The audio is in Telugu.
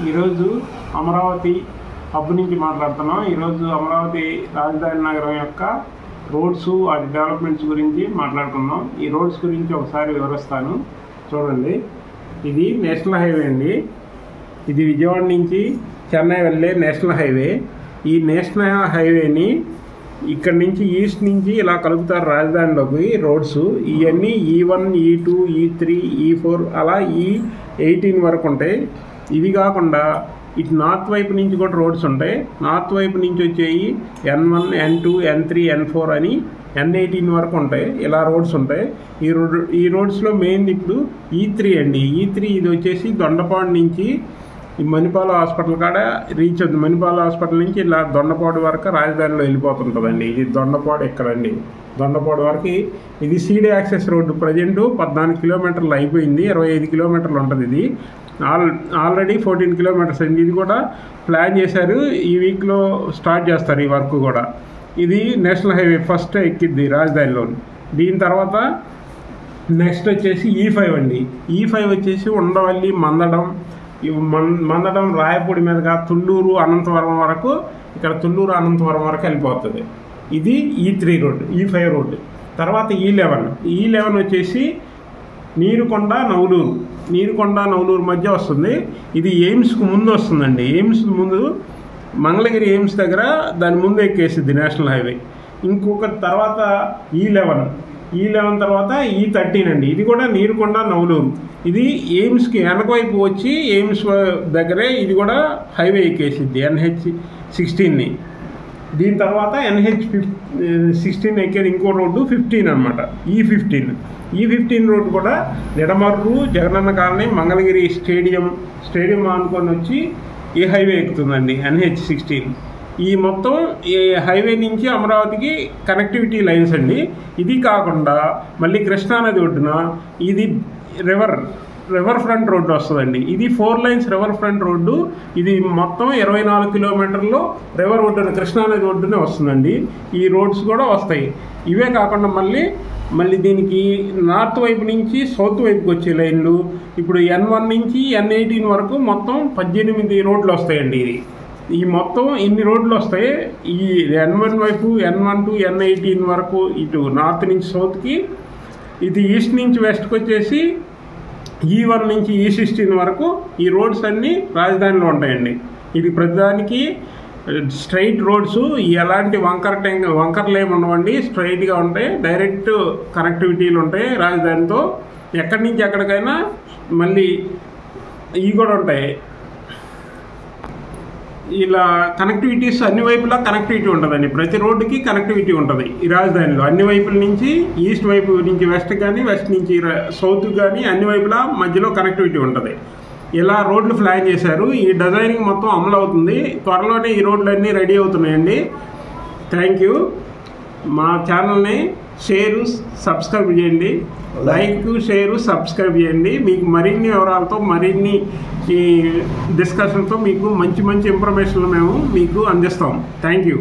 ఈరోజు అమరావతి హబ్ నుంచి మాట్లాడుతున్నాం. ఈరోజు అమరావతి రాజధాని నగరం యొక్క రోడ్స్ వాటి డెవలప్మెంట్స్ గురించి మాట్లాడుకుందాం. ఈ రోడ్స్ గురించి ఒకసారి వివరిస్తాను, చూడండి. ఇది నేషనల్ హైవే అండి. ఇది విజయవాడ నుంచి చెన్నై వెళ్ళే నేషనల్ హైవే. ఈ నేషనల్ హైవేని ఇక్కడ నుంచి ఈస్ట్ నుంచి ఇలా కలుపుతారు రాజధానిలోకి రోడ్స్. ఇవన్నీ E1, E2, E3, E4 అలా E18 వరకు ఉంటాయి. ఇవి కాకుండా ఇటు నార్త్ వైపు నుంచి కూడా రోడ్స్ ఉంటాయి. నార్త్ వైపు నుంచి వచ్చేవి N1, N2, N3, N4 అని N18 వరకు ఉంటాయి. ఇలా రోడ్స్ ఉంటాయి. ఈ రోడ్స్లో మెయిన్ ఇప్పుడు E3 అండి. E3 ఇది వచ్చేసి దొండపాడు నుంచి ఈ మణిపాల హాస్పిటల్ కాడ రీచ్ అవుతుంది. మణిపాల హాస్పిటల్ నుంచి ఇలా దొండపాడు వరకు రాజధానిలో వెళ్ళిపోతుంటుందండి. ఇది దొండపాడు ఎక్కడండి, దొండపాడు వరకు ఇది సీడీ యాక్సెస్ రోడ్డు. ప్రజెంట్ 14 కిలోమీటర్లు అయిపోయింది, 25 కిలోమీటర్లు ఉంటుంది. ఇది ఆల్రెడీ 14 కిలోమీటర్స్ అయింది. ఇది కూడా ప్లాన్ చేశారు, ఈ వీక్లో స్టార్ట్ చేస్తారు ఈ వర్క్ కూడా. ఇది నేషనల్ హైవే ఫస్ట్ ఎక్కిద్ది రాజధానిలో. దీని తర్వాత నెక్స్ట్ వచ్చేసి E5 అండి. E5 వచ్చేసి ఉండవల్లి, మందడం రాయపూడి మీదుగా తుళ్ళూరు, అనంతవరం వరకు, ఇక్కడ తుళ్ళూరు అనంతవరం వరకు వెళ్ళిపోతుంది. ఇది E3 రోడ్డు, E5 రోడ్డు. తర్వాత E11 వచ్చేసి నీరుకొండ నవలూరు మధ్య వస్తుంది. ఇది ఎయిమ్స్కు ముందు వస్తుందండి. ఎయిమ్స్ ముందు మంగళగిరి ఎయిమ్స్ దగ్గర దాని ముందు ఎక్కేసిద్ది నేషనల్ హైవే. ఇంకొక తర్వాత E11 తర్వాత E13 అండి. ఇది కూడా నీరుకొండ నవలూరు. ఇది ఎయిమ్స్కి వెనకవైపు వచ్చి ఎయిమ్స్ దగ్గరే ఇది కూడా హైవే ఎక్కేసిద్ది NH16ని. దీని తర్వాత NH16 ఎక్కేది ఇంకో రోడ్డు 15 అనమాట, E15 రోడ్డు కూడా నిడమర్రు, జగనన్న కాలనీ, మంగళగిరి స్టేడియం అనుకొని వచ్చి ఈ హైవే ఎక్కుతుందండి NH16. ఈ మొత్తం ఈ హైవే నుంచి అమరావతికి కనెక్టివిటీ లైన్స్ అండి. ఇది కాకుండా మళ్ళీ కృష్ణానది ఒడ్డున ఇది రివర్ ఫ్రంట్ రోడ్డు వస్తుందండి. ఇది 4 లైన్స్ రివర్ ఫ్రంట్ రోడ్డు. ఇది మొత్తం 24 కిలోమీటర్లు రివర్ ఒడ్డున, కృష్ణానది ఒడ్డునే వస్తుందండి. ఈ రోడ్స్ కూడా వస్తాయి. ఇవే కాకుండా మళ్ళీ దీనికి నార్త్ వైపు నుంచి సౌత్ వైపుకి వచ్చే లైన్లు ఇప్పుడు N1 నుంచి N18 వరకు మొత్తం 18 రోడ్లు వస్తాయండి. ఈ మొత్తం ఇన్ని రోడ్లు వస్తాయి. ఈ N1 వైపు N1 to N18 వరకు ఇటు నార్త్ నుంచి సౌత్కి, ఇది ఈస్ట్ నుంచి వెస్ట్కి వచ్చేసి E1 నుంచి E16 వరకు ఈ రోడ్స్ అన్నీ రాజధానిలో ఉంటాయండి. ఇది ప్రతిదానికి స్ట్రైట్ రోడ్స్, ఎలాంటి వంకర్లు ఏమి ఉండవండి, స్ట్రైట్గా ఉంటాయి. డైరెక్ట్ కనెక్టివిటీలు ఉంటాయి రాజధానితో. ఎక్కడి నుంచి ఎక్కడికైనా మళ్ళీ ఇవి కూడా ఉంటాయి. ఇలా కనెక్టివిటీస్ అన్ని వైపులా కనెక్టివిటీ ఉంటుందండి. ప్రతి రోడ్డుకి కనెక్టివిటీ ఉంటుంది ఈ రాజధానిలో. అన్ని వైపుల నుంచి ఈస్ట్ వైపు నుంచి వెస్ట్ కానీ, వెస్ట్ నుంచి సౌత్ కానీ అన్ని వైపులా మధ్యలో కనెక్టివిటీ ఉంటుంది. ఇలా రోడ్లు ప్లాన్ చేశారు. ఈ డిజైనింగ్ మొత్తం అమలు అవుతుంది. త్వరలోనే ఈ రోడ్లన్నీ రెడీ అవుతున్నాయండి. Thank you. మా ఛానల్ని సబ్స్క్రైబ్ చేయండి. సబ్స్క్రైబ్ చేయండి. మీకు మరిన్ని వివరాలతో, మరిన్ని ఈ డిస్కషన్తో మీకు మంచి ఇన్ఫర్మేషన్ మేము మీకు అందిస్తాం. Thank you.